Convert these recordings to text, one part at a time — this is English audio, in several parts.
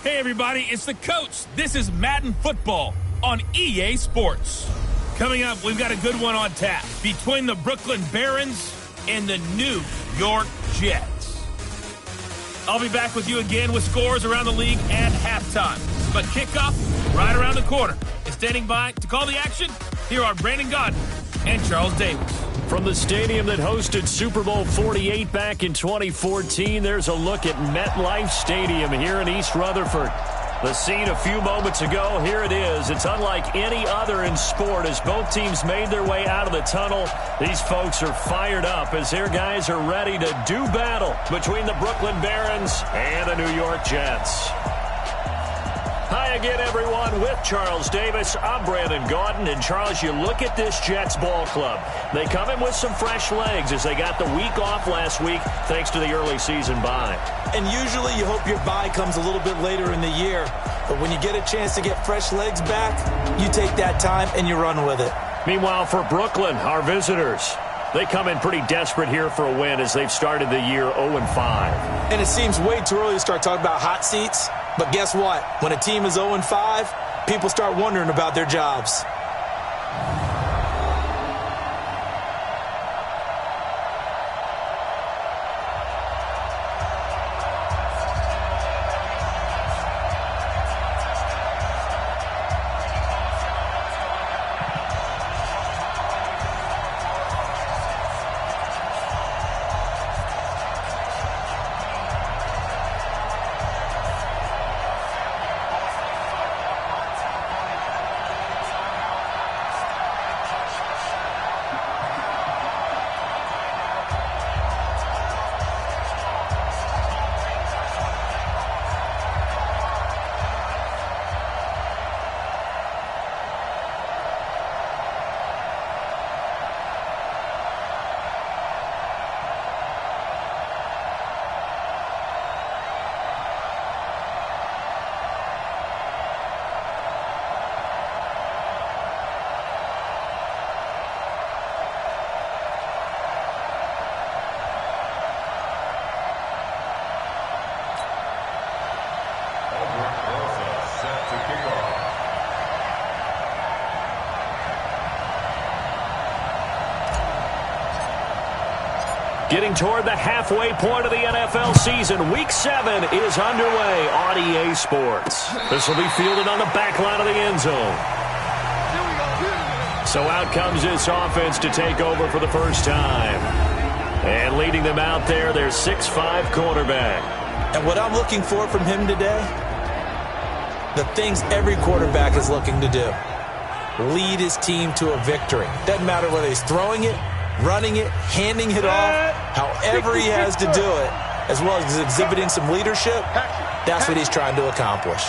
Hey everybody, it's the coach. This is Madden Football on EA Sports. Coming up, we've got a good one on tap between the Brooklyn Barons and the New York Jets. I'll be back with you again with scores around the league at halftime. But kickoff right around the corner. And standing by to call the action, here are Brandon Godden and Charles Davis. From the stadium that hosted Super Bowl 48 back in 2014, there's a look at MetLife Stadium here in East Rutherford. The scene a few moments ago, here it is. It's unlike any other in sport as both teams made their way out of the tunnel. These folks are fired up as their guys are ready to do battle between the Brooklyn Barons and the New York Jets. Hi again, everyone. With Charles Davis, I'm Brandon Gaudin. And, Charles, you look at this Jets ball club. They come in with some fresh legs as they got the week off last week thanks to the early season bye. And usually you hope your bye comes a little bit later in the year. But when you get a chance to get fresh legs back, you take that time and you run with it. Meanwhile, for Brooklyn, our visitors, they come in pretty desperate here for a win as they've started the year 0-5. And it seems way too early to start talking about hot seats. But guess what? When a team is 0-5, people start wondering about their jobs. Getting toward the halfway point of the NFL season, Week 7 is underway on EA Sports. This will be fielded on the back line of the end zone. So out comes this offense to take over for the first time. And leading them out there, their 6'5" quarterback. And what I'm looking for from him today, the things every quarterback is looking to do. Lead his team to a victory. Doesn't matter whether he's throwing it, running it, handing it off, however he has to do it, as well as exhibiting some leadership, that's what he's trying to accomplish.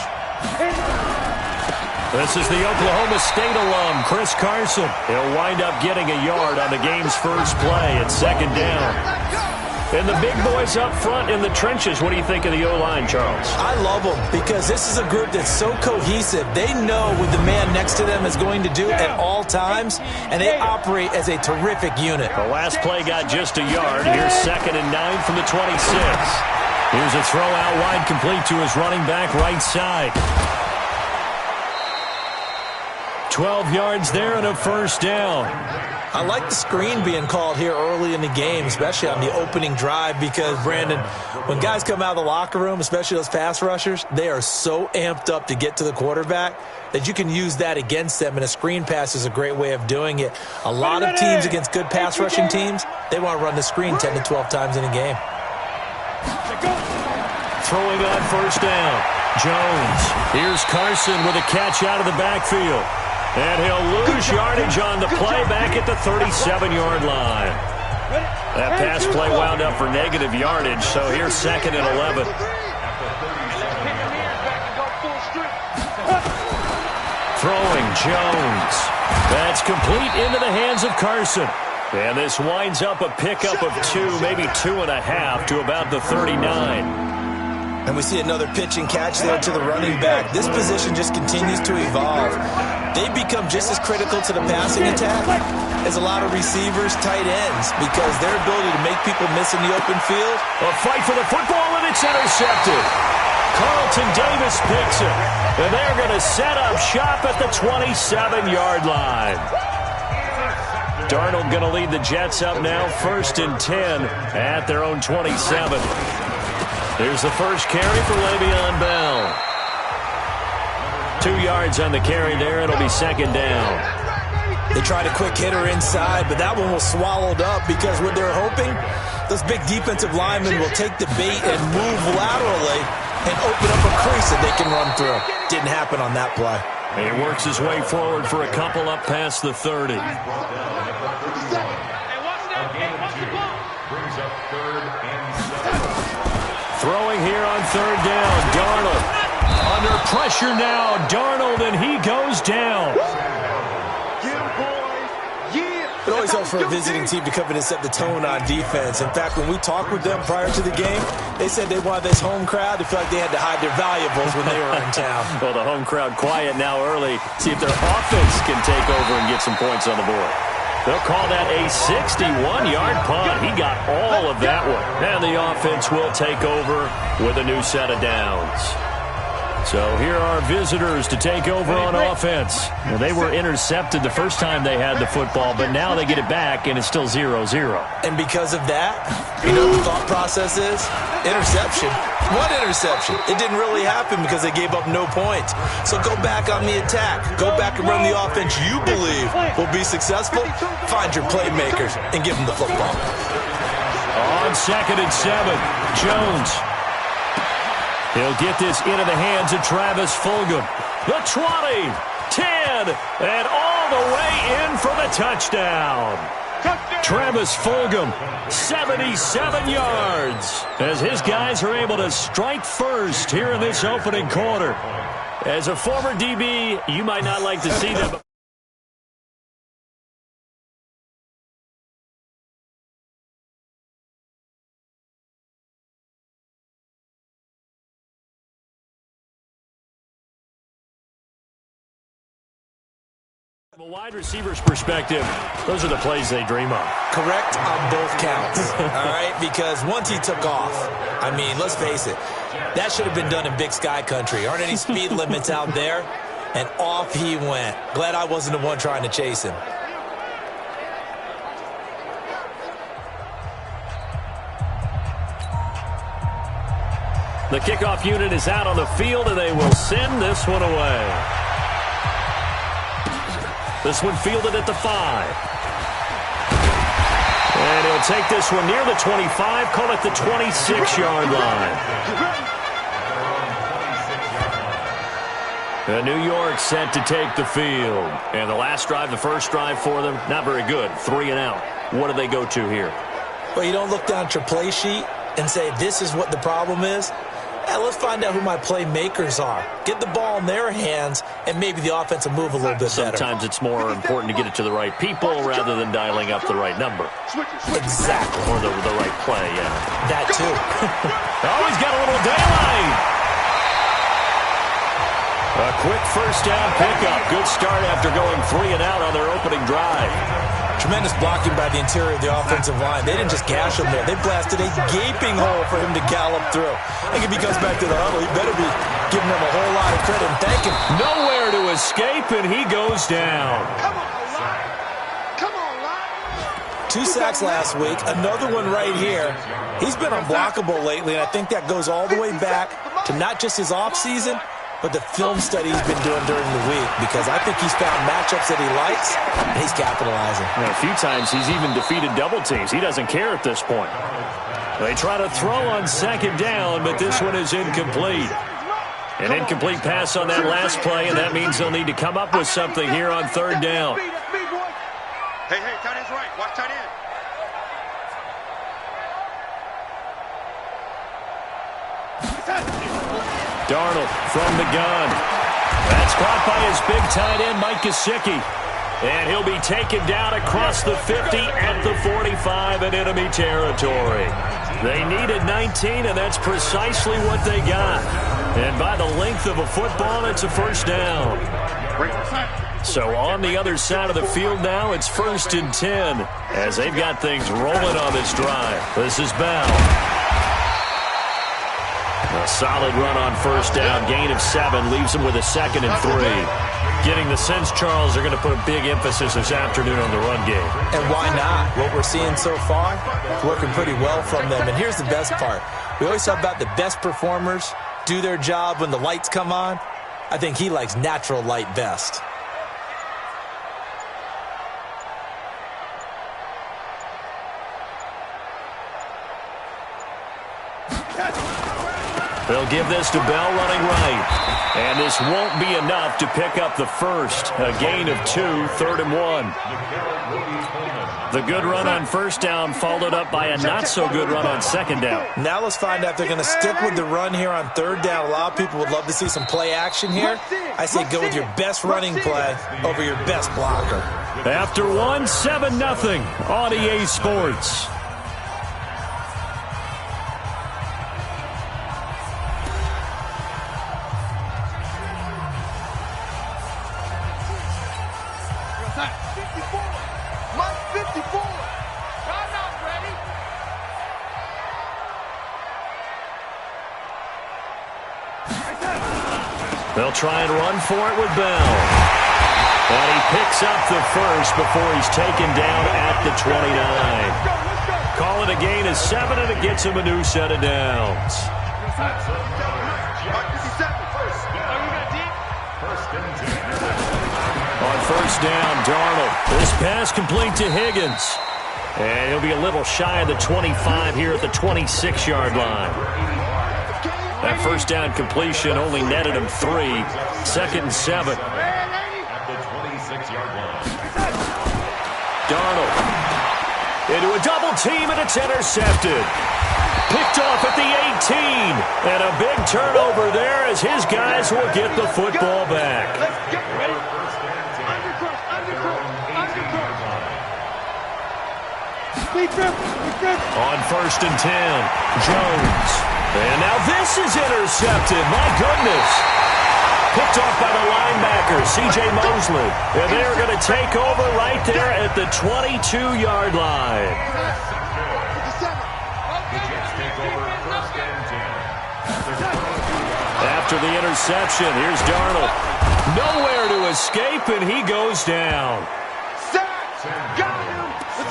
This is the Oklahoma State alum, Chris Carson. He'll wind up getting a yard on the game's first play at second down. And the big boys up front in the trenches, what do you think of the O-line, Charles? I love them because this is a group that's so cohesive. They know what the man next to them is going to do at all times, and they operate as a terrific unit. The last play got just a yard. Here's 2nd and 9 from the 26. Here's a throw out wide complete to his running back right side. 12 yards there and a first down. I like the screen being called here early in the game, especially on the opening drive, because, Brandon, when guys come out of the locker room, especially those pass rushers, they are so amped up to get to the quarterback that you can use that against them, and a screen pass is a great way of doing it. A lot of teams against good pass rushing teams, they want to run the screen 10 to 12 times in a game. Throwing on first down, Jones. Here's Carson with a catch out of the backfield. And he'll lose yardage on the play back at the 37-yard line. That pass play wound up for negative yardage, so here's 2nd and 11. Throwing Jones. That's complete into the hands of Carson. And this winds up a pickup of 2, maybe 2.5 to about the 39. And we see another pitch and catch there to the running back. This position just continues to evolve. They become just as critical to the passing attack as a lot of receivers, tight ends, because their ability to make people miss in the open field. A fight for the football, and it's intercepted. Carlton Davis picks it. And they're going to set up shop at the 27-yard line. Darnold going to lead the Jets up now, 1st and 10 at their own 27. Here's the first carry for Le'Veon Bell. 2 yards on the carry there. It'll be 2nd down. They tried a quick hitter inside, but that one was swallowed up because what they're hoping, those big defensive linemen will take the bait and move laterally and open up a crease that they can run through. Didn't happen on that play. He works his way forward for a couple up past the 30. Throwing here on 3rd down. Darnold under pressure now. Darnold, and he goes down. It always helps for a visiting team to come in and set the tone on defense. In fact, when we talked with them prior to the game, they said they wanted this home crowd to feel like they had to hide their valuables when they were in town. Well, the home crowd quiet now early. See if their offense can take over and get some points on the board. They'll call that a 61-yard punt. He got all of that one. And the offense will take over with a new set of downs. So here are visitors to take over on offense. Well, they were intercepted the first time they had the football, but now they get it back, and it's still 0-0. And because of that, you know what the thought process is? Interception. What interception? It didn't really happen because they gave up no points. So go back on the attack. Go back and run the offense you believe will be successful. Find your playmakers and give them the football. On 2nd and 7, Jones. He'll get this into the hands of Travis Fulgham. The 20, 10, and all the way in for the touchdown. Travis Fulgham, 77 yards, as his guys are able to strike first here in this opening quarter. As a former DB, you might not like to see them. From a wide receiver's perspective, those are the plays they dream of. Correct on both counts, all right? Because once he took off, I mean, let's face it, that should have been done in Big Sky Country. Aren't any speed limits out there? And off he went. Glad I wasn't the one trying to chase him. The kickoff unit is out on the field, and they will send this one away. This one fielded at the 5. And he'll take this one near the 25, call it the 26-yard line. New York set to take the field. And the last drive, the first drive for them, not very good. 3 and out. What do they go to here? Well, you don't look down at your play sheet and say, this is what the problem is. Let's find out who my playmakers are. Get the ball in their hands, and maybe the offense will move a little bit better. Sometimes it's more important to get it to the right people rather than dialing up the right number. Exactly. Or the right play, yeah. That too. Oh, he's got a little daylight. A quick first down pickup. Good start after going 3 and out on their opening drive. Tremendous blocking by the interior of the offensive line. They didn't just gash him there. They blasted a gaping hole for him to gallop through. I think if he comes back to the huddle, he better be giving them a whole lot of credit and thanking him. Nowhere to escape, and he goes down. Come on, Lott. 2 sacks last week. Another one right here. He's been unblockable lately, and I think that goes all the way back to not just his offseason, but the film study he's been doing during the week, because I think he's found matchups that he likes, and he's capitalizing. And a few times he's even defeated double teams. He doesn't care at this point. They try to throw on 2nd down, but this one is incomplete. An incomplete pass on that last play, and that means they'll need to come up with something here on 3rd down. Hey, tight end's right. Watch tight end. Darnold from the gun. That's caught by his big tight end, Mike Gesicki. And he'll be taken down across the 50 at the 45 in enemy territory. They needed 19, and that's precisely what they got. And by the length of a football, it's a first down. So on the other side of the field now, it's 1st and 10 as they've got things rolling on this drive. This is Bell. A solid run on first down. Gain of 7 leaves them with a 2nd and 3. Getting the sense, Charles, they're going to put a big emphasis this afternoon on the run game. And why not? What we're seeing so far is working pretty well from them. And here's the best part. We always talk about the best performers do their job when the lights come on. I think he likes natural light best. They'll give this to Bell running right. And this won't be enough to pick up the first. A gain of 2, 3rd and 1. The good run on first down followed up by a not-so-good run on second down. Now let's find out if they're going to stick with the run here on third down. A lot of people would love to see some play action here. I say go with your best running play over your best blocker. After 1, 7-0 on EA Sports. They'll try and run for it with Bell. And he picks up the first before he's taken down at the 29. Call it a gain of 7, and it gets him a new set of downs. On first down, Darnold. This pass complete to Higgins. And he'll be a little shy of the 25 here at the 26-yard line. That first down completion only netted him 3. 2nd and 7. Darnold into a double team, and it's intercepted. Picked off at the 18. And a big turnover there as his guys will get the football back. On first and 10, Jones. And now this is intercepted. My goodness. Picked off by the linebacker, C.J. Mosley. And they are going to take over right there at the 22-yard line. After the interception, here's Darnold. Nowhere to escape, and he goes down.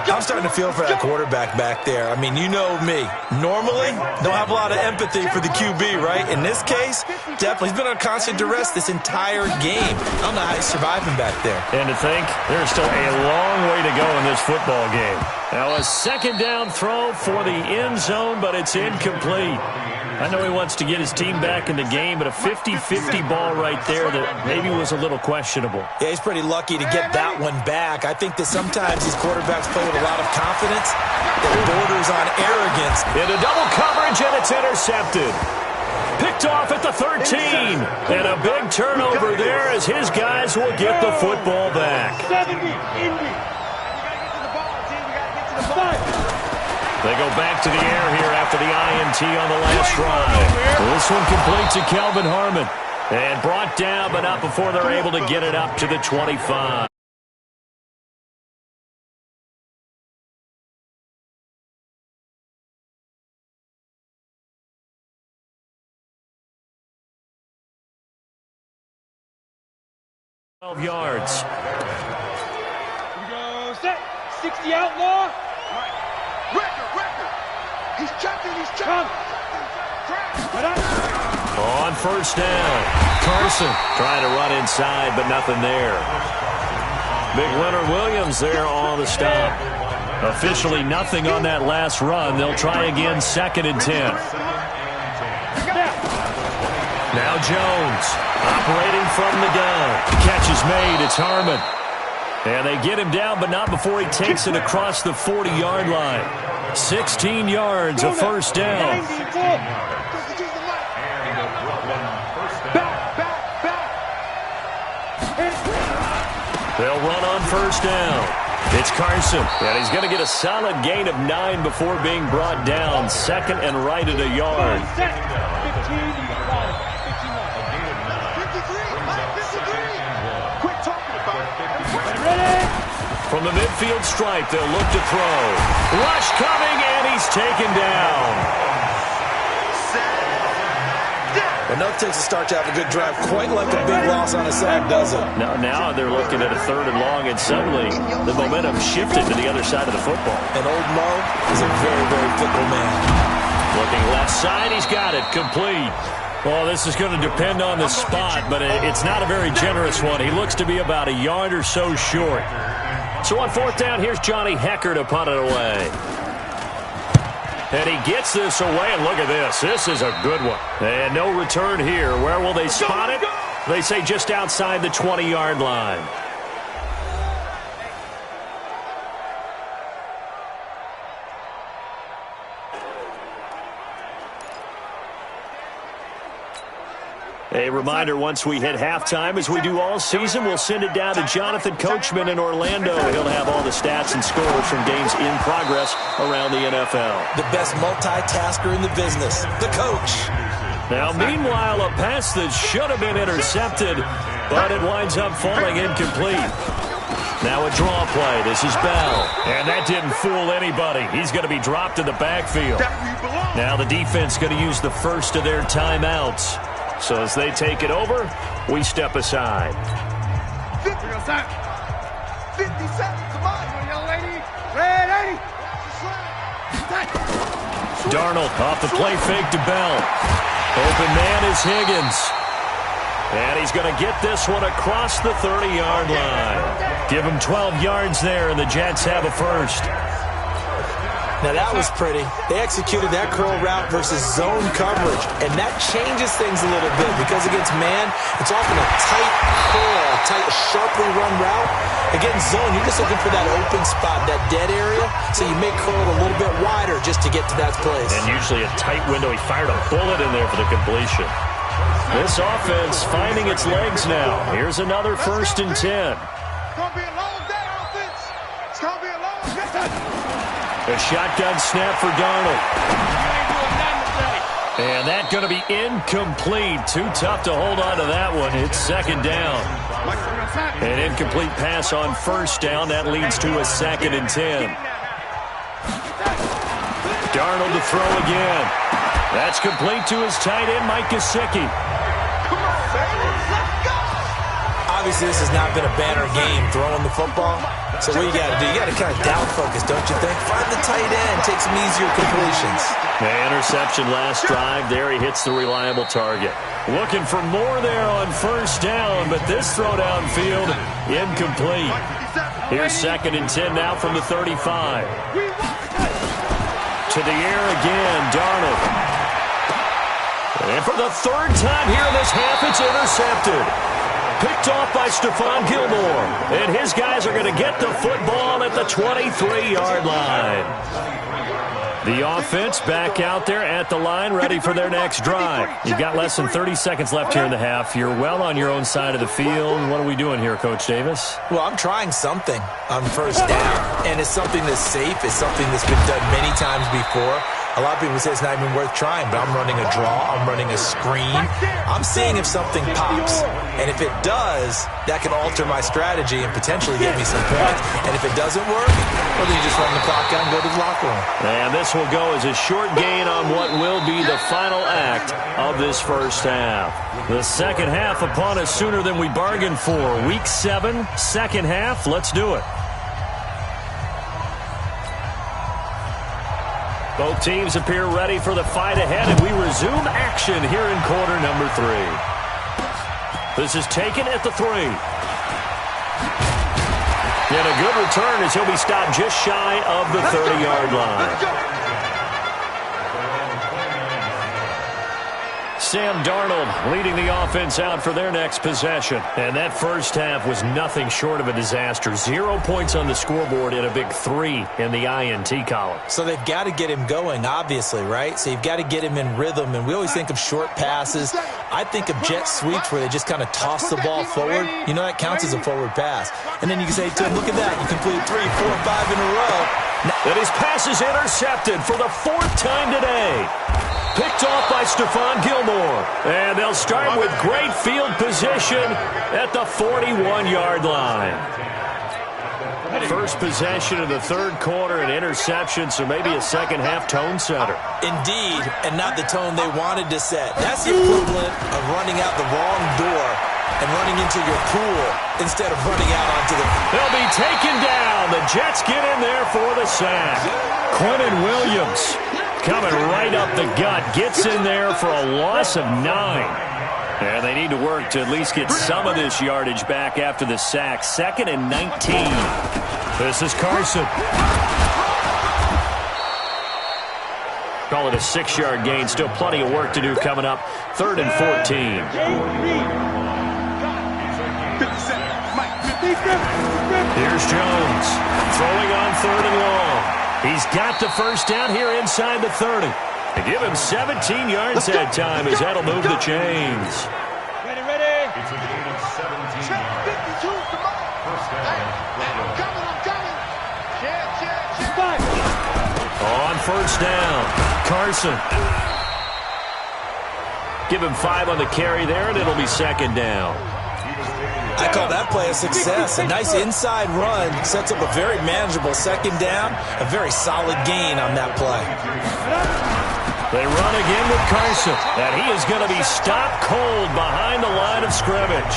I'm starting to feel for that quarterback back there. I mean, you know me. Normally, don't have a lot of empathy for the QB, right? In this case, definitely. He's been on constant duress this entire game. I don't know how he's surviving back there. And to think, there's still a long way to go in this football game. Now a second down throw for the end zone, but it's incomplete. I know he wants to get his team back in the game, but a 50-50 ball right there that maybe was a little questionable. Yeah, he's pretty lucky to get that one back. I think that sometimes these quarterbacks play with a lot of confidence that borders on arrogance. Into double coverage, and it's intercepted. Picked off at the 13. And a big turnover there as his guys will get the football back. They go back to the air here after the INT on the last drive. This one complete to Kelvin Harmon. And brought down, but not before they're able to get it up to the 25. Yards. Here we go, set. 60 outlaw. Record. He's checking. On first down, Carson trying to run inside, but nothing there. Big Leonard Williams there on the stop. Officially nothing on that last run. They'll try again, 2nd and 10. Now Jones operating from the gun. Catch is made. It's Harmon. And they get him down, but not before he takes it across the 40-yard line. 16 yards, a first down. They'll run on first down. It's Carson, and he's going to get a solid gain of 9 before being brought down. 2nd and right at a yard. From the midfield stripe, they'll look to throw. Rush coming, and he's taken down. But no takes a start to have a good drive, quite like a big loss on a sack, does it? Now they're looking at a 3rd and long, and suddenly the momentum shifted to the other side of the football. And old Mo is a very, very fickle man. Looking left side, he's got it, complete. Well, this is going to depend on the spot, but it's not a very generous one. He looks to be about a yard or so short. So on 4th down, here's Johnny Hecker to punt it away. And he gets this away, and look at this. This is a good one. And no return here. Where will they spot it? They say just outside the 20-yard line. A reminder, once we hit halftime, as we do all season, we'll send it down to Jonathan Coachman in Orlando. He'll have all the stats and scores from games in progress around the NFL. The best multitasker in the business, the coach. Now, meanwhile, a pass that should have been intercepted, but it winds up falling incomplete. Now a draw play. This is Bell. And that didn't fool anybody. He's going to be dropped in the backfield. Now the defense going to use the first of their timeouts. So as they take it over, we step aside. 50 seconds, come on, young lady. Red 80. Darnold off the play fake to Bell. Open man is Higgins. And he's going to get this one across the 30-yard line. Give him 12 yards there, and the Jets have a first. Now that was pretty. They executed that curl route versus zone coverage, and that changes things a little bit because against man, it's often a tight curl, tight, sharply run route. Against zone, you're just looking for that open spot, that dead area, so you may curl it a little bit wider just to get to that place. And usually a tight window. He fired a bullet in there for the completion. This offense finding its legs now. Here's another 1st and 10. It's going to be a long day, offense. It's going to be a long day. A shotgun snap for Darnold. And that's going to be incomplete. Too tough to hold on to that one. It's 2nd down. An incomplete pass on 1st down. That leads to a 2nd and 10. Darnold to throw again. That's complete to his tight end, Mike Gesicki. Obviously, this has not been a banner game throwing the football. So what you got to do? You got to kind of down focus, don't you think? Find the tight end, take some easier completions. The interception last drive. There he hits the reliable target. Looking for more there on 1st down, but this throw downfield incomplete. Here's 2nd and 10 now from the 35. To the air again, Darnold. And for the 3rd time here in this half, it's intercepted. Picked off by Stephon Gilmore. And his guys are going to get the football at the 23-yard line. The offense back out there at the line, ready for their next drive. You've got less than 30 seconds left here in the half. You're well on your own side of the field. What are we doing here, Coach Davis? Well, I'm trying something on 1st down, and it's something that's safe. It's something that's been done many times before. A lot of people say it's not even worth trying, but I'm running a draw. I'm running a screen. I'm seeing if something pops. And if it does, that can alter my strategy and potentially get me some points. And if it doesn't work, well, then you just run the clock out and go to the locker room. And this will go as a short gain on what will be the final act of this 1st half. The 2nd half upon us sooner than we bargained for. Week 7, 2nd half. Let's do it. Both teams appear ready for the fight ahead, and we resume action here in quarter number 3. This is taken at the 3. And a good return as he'll be stopped just shy of the 30-yard line. Sam Darnold leading the offense out for their next possession. And that 1st half was nothing short of a disaster. 0 points on the scoreboard and a big 3 in the INT column. So they've got to get him going, obviously, right? So you've got to get him in rhythm. And we always think of short passes. I think of jet sweeps where they just kind of toss the ball forward. You know, that counts as a forward pass. And then you can say to him, look at that. You completed 3, 4, 5 in a row. And his pass is intercepted for the 4th time today. Picked off by Stephon Gilmore. And they'll start with great field position at the 41-yard line. First possession of the third quarter, an interception, so maybe a second-half tone setter. Indeed, and not the tone they wanted to set. That's the equivalent of running out the wrong door and running into your pool instead of running out onto the... They'll be taken down. The Jets get in there for the sack. Quentin Williams coming right up the gut, gets in there for a loss of 9. And they need to work to at least get some of this yardage back after the sack. 2nd and 19. This is Carson. Call it a 6-yard gain. Still plenty of work to do coming up. 3rd and 14. Here's Jones. Throwing on 3rd and long. He's got the first down here inside the 30. They give him 17 yards that time as that'll move the chains. Ready, ready. It's a gain of 17 yards. 52, come on. First down. I'm coming. Check. On first down, Carson. Give him 5 on the carry there, and it'll be 2nd down. I call that play a success. A nice inside run sets up a very manageable 2nd down. A very solid gain on that play. They run again with Carson, and he is going to be stopped cold behind the line of scrimmage.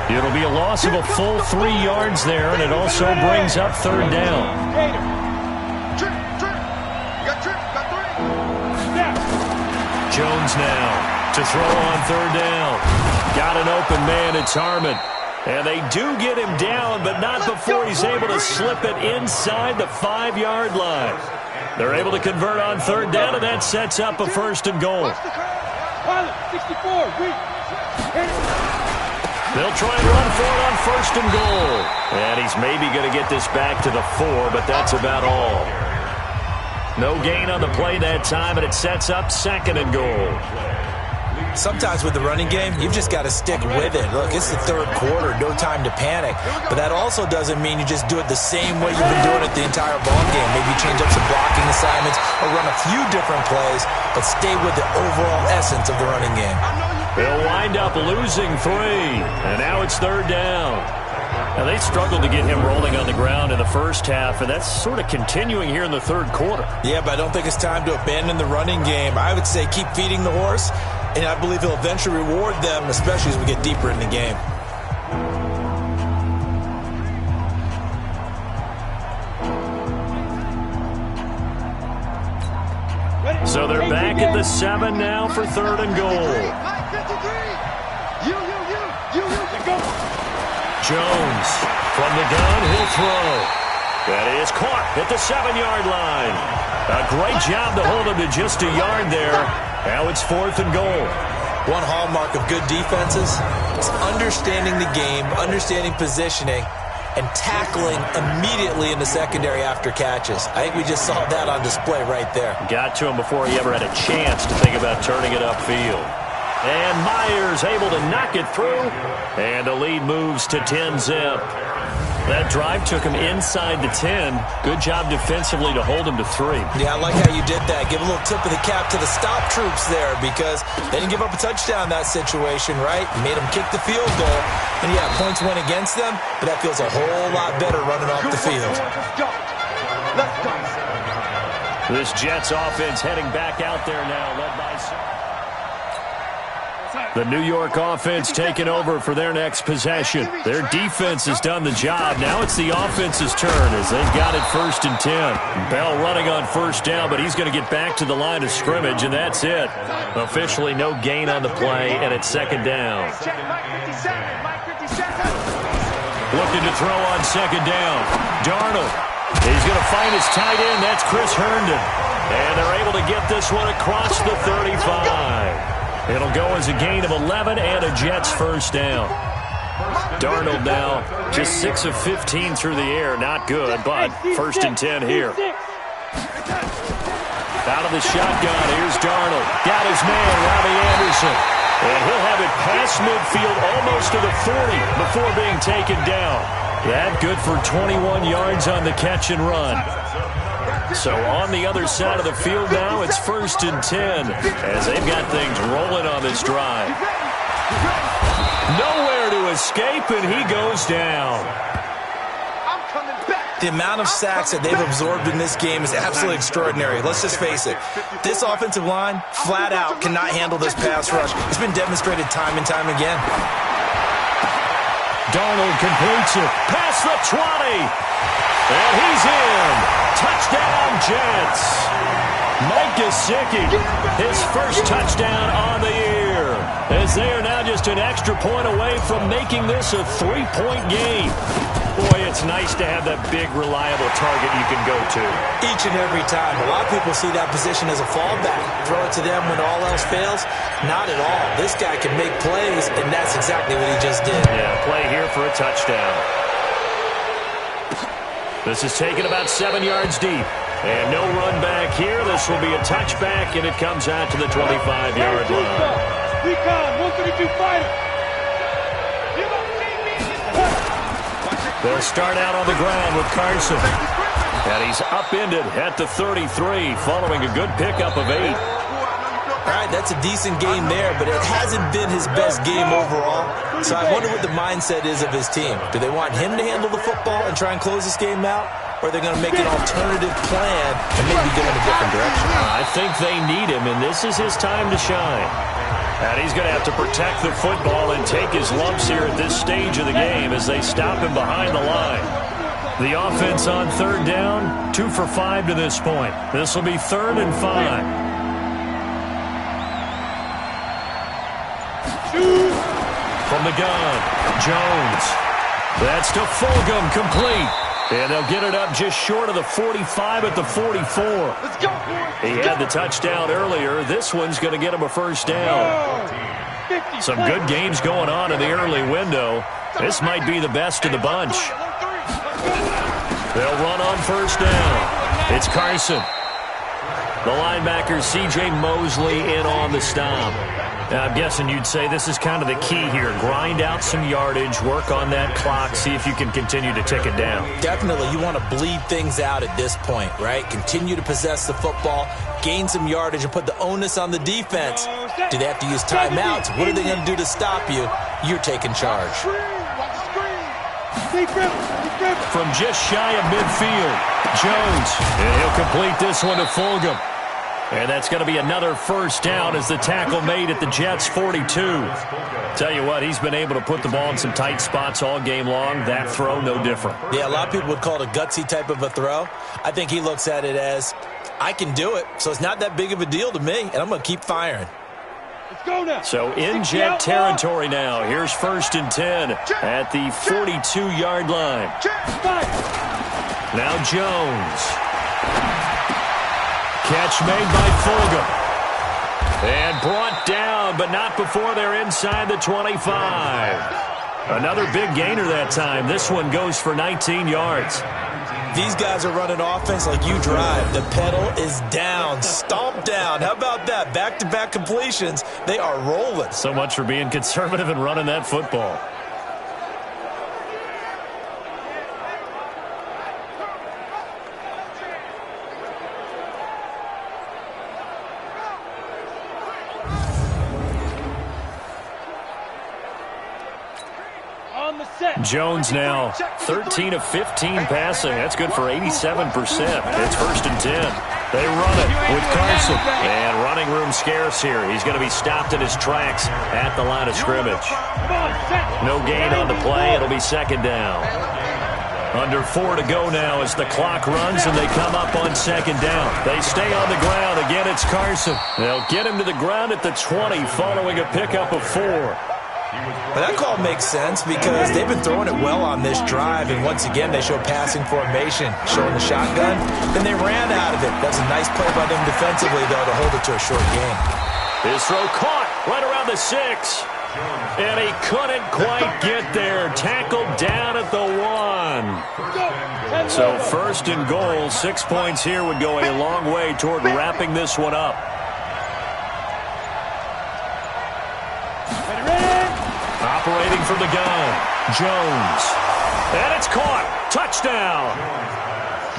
It'll be a loss of a full 3 yards there, and it also brings up 3rd down. Jones now to throw on 3rd down. Got an open man, it's Harmon. And they do get him down, but not before he's able to slip it inside the 5-yard line. They're able to convert on 3rd down, and that sets up a 1st and goal. They'll try and run for it on 1st and goal. And he's maybe going to get this back to the 4, but that's about all. No gain on the play that time, and it sets up 2nd and goal. Sometimes with the running game, you've just got to stick with it. Look, it's the 3rd quarter, no time to panic. But that also doesn't mean you just do it the same way you've been doing it the entire ball game. Maybe change up some blocking assignments or run a few different plays, but stay with the overall essence of the running game. They'll wind up losing 3, and now it's 3rd down. Now, they struggled to get him rolling on the ground in the first half, and that's sort of continuing here in the 3rd quarter. Yeah, but I don't think it's time to abandon the running game. I would say keep feeding the horse, and I believe he'll eventually reward them, especially as we get deeper in the game. So they're back at the 7 now for 3rd and goal. Jones from the gun, he'll throw. That is caught at the 7-yard line. A great job to hold him to just a yard there. Now it's 4th and goal. One hallmark of good defenses is understanding the game, understanding positioning, and tackling immediately in the secondary after catches. I think we just saw that on display right there. Got to him before he ever had a chance to think about turning it upfield. And Myers able to knock it through. And the lead moves to 10-zip. That drive took him inside the 10. Good job defensively to hold him to 3. Yeah, I like how you did that. Give a little tip of the cap to the stop troops there because they didn't give up a touchdown in that situation, right? Made them kick the field goal. And, yeah, points went against them, but that feels a whole lot better running off the field. Let's go. This Jets offense heading back out there now, led by... The New York offense taking over for their next possession. Their defense has done the job. Now it's the offense's turn as they've got it 1st and 10. Bell running on 1st down, but he's going to get back to the line of scrimmage, and that's it. Officially no gain on the play, and it's 2nd down. Looking to throw on 2nd down. Darnold. He's going to find his tight end. That's Chris Herndon. And they're able to get this one across the 35. It'll go as a gain of 11 and a Jets 1st down. Darnold now just 6 of 15 through the air. Not good, but 1st and 10 here. Out of the shotgun, here's Darnold. Got his man, Robbie Anderson. And he'll have it past midfield almost to the 40 before being taken down. That good for 21 yards on the catch and run. So on the other side of the field now, it's 1st and 10 as they've got things rolling on this drive. Nowhere to escape, and he goes down. I'm coming back. The amount of sacks that they've absorbed in this game is absolutely extraordinary. Let's just face it. This offensive line, flat out, cannot handle this pass rush. It's been demonstrated time and time again. Darnold completes it. Past the 20. And he's in. Touchdown, Jets. Mike Gesicki, his first touchdown on the year, as they are now just an extra point away from making this a 3-point game. Boy, it's nice to have that big, reliable target you can go to. Each and every time. A lot of people see that position as a fallback. Throw it to them when all else fails. Not at all. This guy can make plays, and that's exactly what he just did. Yeah, play here for a touchdown. This is taken about 7 yards deep. And no run back here. This will be a touchback, and it comes out to the 25-yard line. Recon, 132 fighter. They'll start out on the ground with Carson. And he's upended at the 33, following a good pickup of 8. All right, that's a decent game there, but it hasn't been his best game overall. So I wonder what the mindset is of his team. Do they want him to handle the football and try and close this game out? Or are they going to make an alternative plan and maybe go in a different direction? I think they need him, and this is his time to shine. And he's going to have to protect the football and take his lumps here at this stage of the game as they stop him behind the line. The offense on third down, 2 for 5 to this point. This will be 3rd and 5. From the gun, Jones. That's to Fulgham, complete. And they'll get it up just short of the 45 at the 44. Let's go, boys. He had the touchdown earlier. This one's going to get him a first down. Some good games going on in the early window. This might be the best of the bunch. They'll run on first down. It's Carson. The linebacker, C.J. Mosley, in on the stop. Now, I'm guessing you'd say this is kind of the key here. Grind out some yardage, work on that clock, see if you can continue to tick it down. Definitely. You want to bleed things out at this point, right? Continue to possess the football, gain some yardage, and put the onus on the defense. Do they have to use timeouts? What are they going to do to stop you? You're taking charge. From just shy of midfield, Jones. And he'll complete this one to Fulgham. And that's going to be another first down as the tackle made at the Jets' 42. Tell you what, he's been able to put the ball in some tight spots all game long. That throw, no different. Yeah, a lot of people would call it a gutsy type of a throw. I think he looks at it as, I can do it, so it's not that big of a deal to me, and I'm going to keep firing. Let's go now. So in Jet territory now. Here's 1st and 10 at the 42-yard line. Now Jones. Catch made by Fulgham. And brought down, but not before they're inside the 25. Another big gainer that time. This one goes for 19 yards. These guys are running offense like you drive. The pedal is down, stomped down. How about that? Back-to-back completions. They are rolling. So much for being conservative and running that football. Jones now 13 of 15 passing. That's good for 87%. It's 1st and 10. They run it with Carson. And running room scarce here. He's going to be stopped in his tracks at the line of scrimmage. No gain on the play. It'll be 2nd down. Under 4 to go now as the clock runs and they come up on 2nd down. They stay on the ground. Again, it's Carson. They'll get him to the ground at the 20 following a pickup of 4. But that call makes sense because they've been throwing it well on this drive, and once again they show passing formation, showing the shotgun, and they ran out of it. That's a nice play by them defensively, though, to hold it to a short game. His throw caught right around the 6, and he couldn't quite get there. Tackled down at the 1. So 1st and goal, 6 points here would go a long way toward wrapping this one up. Operating from the gun, Jones. And it's caught. Touchdown.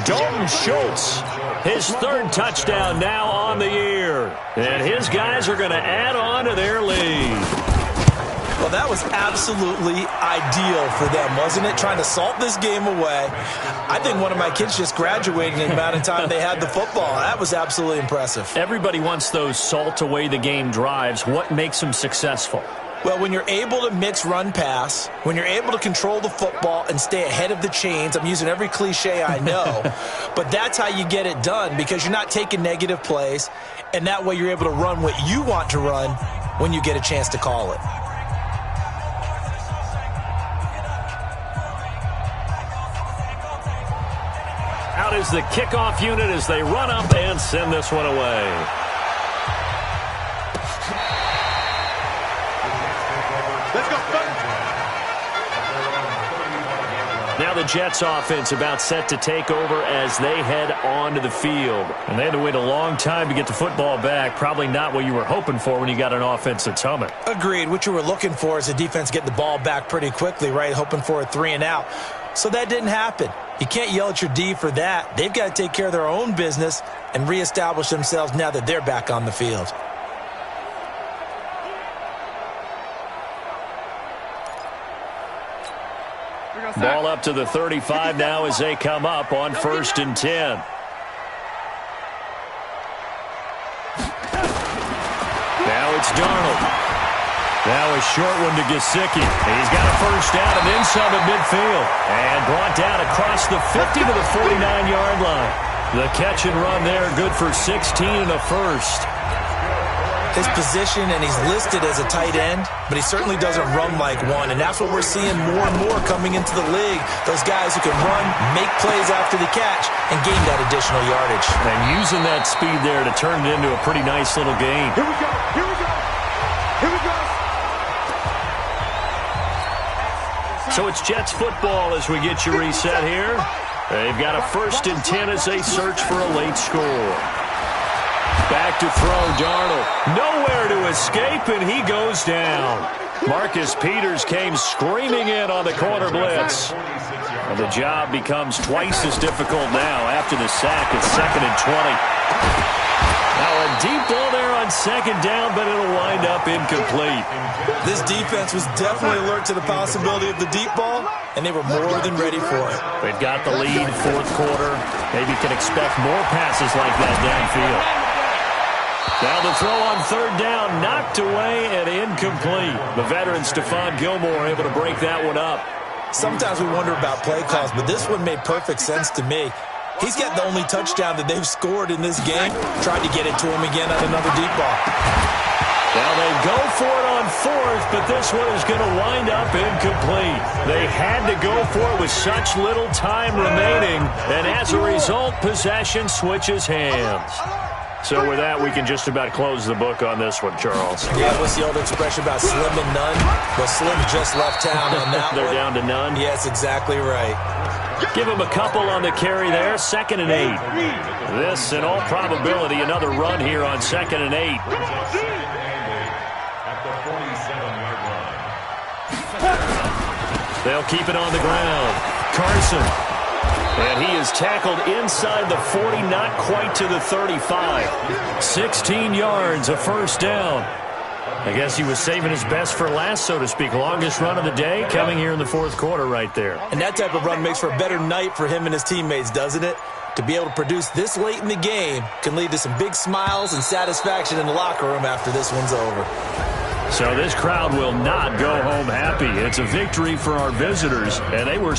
Dalton Schultz, his 3rd touchdown now on the year. And his guys are going to add on to their lead. Well, that was absolutely ideal for them, wasn't it? Trying to salt this game away. I think one of my kids just graduated in the amount of time they had the football. That was absolutely impressive. Everybody wants those salt-away-the-game drives. What makes them successful? Well, when you're able to mix run-pass, when you're able to control the football and stay ahead of the chains, I'm using every cliche I know, but that's how you get it done because you're not taking negative plays, and that way you're able to run what you want to run when you get a chance to call it. Out is the kickoff unit as they run up and send this one away. Let's go. Now the Jets offense about set to take over as they head onto the field. And they had to wait a long time to get the football back. Probably not what you were hoping for when you got an offense that's humming. Agreed. What you were looking for is the defense getting the ball back pretty quickly, right? Hoping for a 3-and-out. So that didn't happen. You can't yell at your D for that. They've got to take care of their own business and reestablish themselves now that they're back on the field. Ball up to the 35 now as they come up on 1st and 10. Now it's Darnold. Now a short one to Gesicki. He's got a first down and then some at midfield. And brought down across the 50 to the 49-yard line. The catch and run there, good for 16 and a first. His position, and he's listed as a tight end, but he certainly doesn't run like one, and that's what we're seeing more and more coming into the league. Those guys who can run, make plays after the catch, and gain that additional yardage. And using that speed there to turn it into a pretty nice little gain. Here we go. Here we go. Here we go. So it's Jets football as we get you reset here. They've got a 1st and 10 as they search for a late score. Back to throw, Darnold. Nowhere to escape, and he goes down. Marcus Peters came screaming in on the corner blitz. And the job becomes twice as difficult now after the sack. It's 2nd and 20. Now a deep ball there on 2nd down, but it'll wind up incomplete. This defense was definitely alert to the possibility of the deep ball, and they were more than ready for it. They've got the lead, 4th quarter. Maybe can expect more passes like that downfield. Now the throw on 3rd down, knocked away and incomplete. The veteran Stephon Gilmore able to break that one up. Sometimes we wonder about play calls, but this one made perfect sense to me. He's got the only touchdown that they've scored in this game. Tried to get it to him again on another deep ball. Now they go for it on 4th, but this one is going to wind up incomplete. They had to go for it with such little time remaining, and as a result, possession switches hands. So with that, we can just about close the book on this one, Charles. Yeah, what's the old expression about slim and none? Well, Slim just left town on that They're one. down to none? Yes, exactly right. Give him a couple on the carry there, 2nd and 8. This, in all probability, another run here on 2nd and 8. They'll keep it on the ground. Carson. And he is tackled inside the 40, not quite to the 35. 16 yards, a first down. I guess he was saving his best for last, so to speak. Longest run of the day coming here in the 4th quarter right there. And that type of run makes for a better night for him and his teammates, doesn't it? To be able to produce this late in the game can lead to some big smiles and satisfaction in the locker room after this one's over. So this crowd will not go home happy. It's a victory for our visitors, and they were